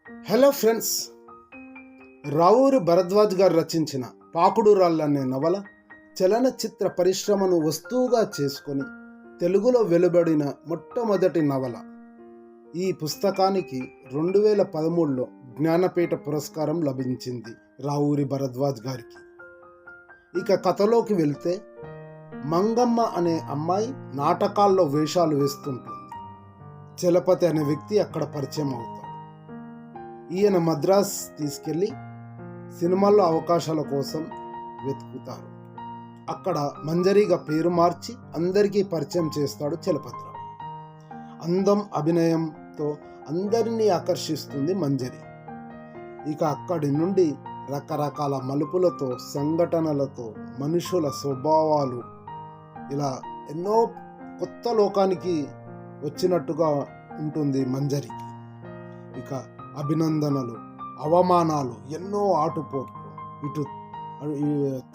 Hello friends, Ravuri Bharadwaj గారు రచించిన పాకుడు రాళ్ళు అనే నవల చలనచిత్ర పరిశ్రమను వస్తువుగా చేసుకొని తెలుగులో వెలువడిన మొట్టమొదటి నవల. ఈ పుస్తకానికి 2013లో జ్ఞానపీఠ పురస్కారం లభించింది రావూరి భరద్వాజ్ గారికి. ఇక కథలోకి వెళ్తే, మంగమ్మ అనే అమ్మాయి నాటకాల్లో వేషాలు వేస్తుంటుంది. చలపతి అనే వ్యక్తి అక్కడ పరిచయం అవుతాడు. ఈయన మద్రాస్ తీసుకెళ్ళి సినిమాల్లో అవకాశాల కోసం వెతుకుతారు. అక్కడ మంజరిగా పేరు మార్చి అందరికీ పరిచయం చేస్తాడు చలపతిరావు. అందం, అభినయంతో అందరినీ ఆకర్షిస్తుంది మంజరి. ఇక అక్కడి నుండి రకరకాల మలుపులతో, సంఘటనలతో, మనుషుల స్వభావాలు, ఇలా ఎన్నో కొత్త లోకానికి వచ్చినట్టుగా ఉంటుంది మంజరికి. ఇక అభినందనలు, అవమానాలు, ఎన్నో ఆటుపోట్లు, ఇటు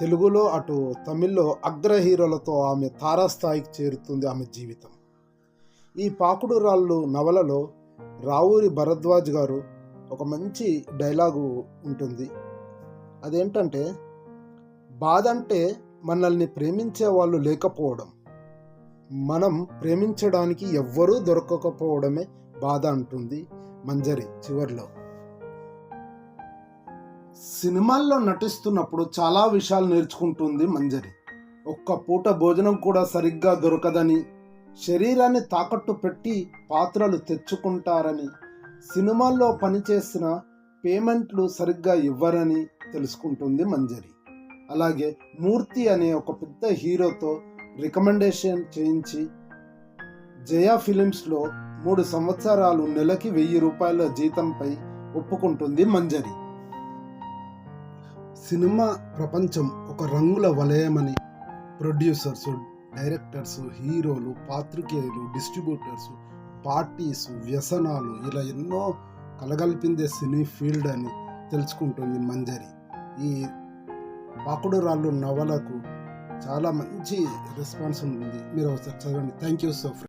తెలుగులో అటు తమిళ్లో అగ్ర హీరోలతో ఆమె తారాస్థాయికి చేరుతుంది ఆమె జీవితం. ఈ పాకుడు రాళ్ళు నవలలో రావూరి భరద్వాజ్ గారు ఒక మంచి డైలాగు ఉంటుంది. అదేంటంటే, బాధ అంటే మనల్ని ప్రేమించే వాళ్ళు లేకపోవడం, మనం ప్రేమించడానికి ఎవ్వరూ దొరకకపోవడమే బాధ అంటుంది మంజరి చివర్లో. సినిమాల్లో నటిస్తున్నప్పుడు చాలా విషయాలు నేర్చుకుంటుంది మంజరి. ఒక్క పూట భోజనం కూడా సరిగ్గా దొరకదని, శరీరాన్ని తాకట్టు పెట్టి పాత్రలు తెచ్చుకుంటారని, సినిమాల్లో పనిచేసిన పేమెంట్లు సరిగ్గా ఇవ్వరని తెలుసుకుంటుంది మంజరి. అలాగే మూర్తి అనే ఒక పెద్ద హీరోతో రికమెండేషన్ చేయించి జయా ఫిలిమ్స్లో 3 సంవత్సరాలు నెలకి 1000 రూపాయల జీతంపై ఒప్పుకుంటుంది మంజరి. సినిమా ప్రపంచం ఒక రంగుల వలయమని ప్రొడ్యూసర్స్, డైరెక్టర్స్, హీరోలు, పాత్రికేయులు, డిస్ట్రిబ్యూటర్స్, పార్టీస్, వ్యసనాలు, ఇలా ఎన్నో కలగలిపిందే సినీ ఫీల్డ్ అని తెలుసుకుంటుంది మంజరి. ఈ పాకుడు రాళ్ళు నవలకు చాలా మంచి రెస్పాన్స్ ఉంటుంది. మీరు ఒకసారి చదవండి. Thank you so much.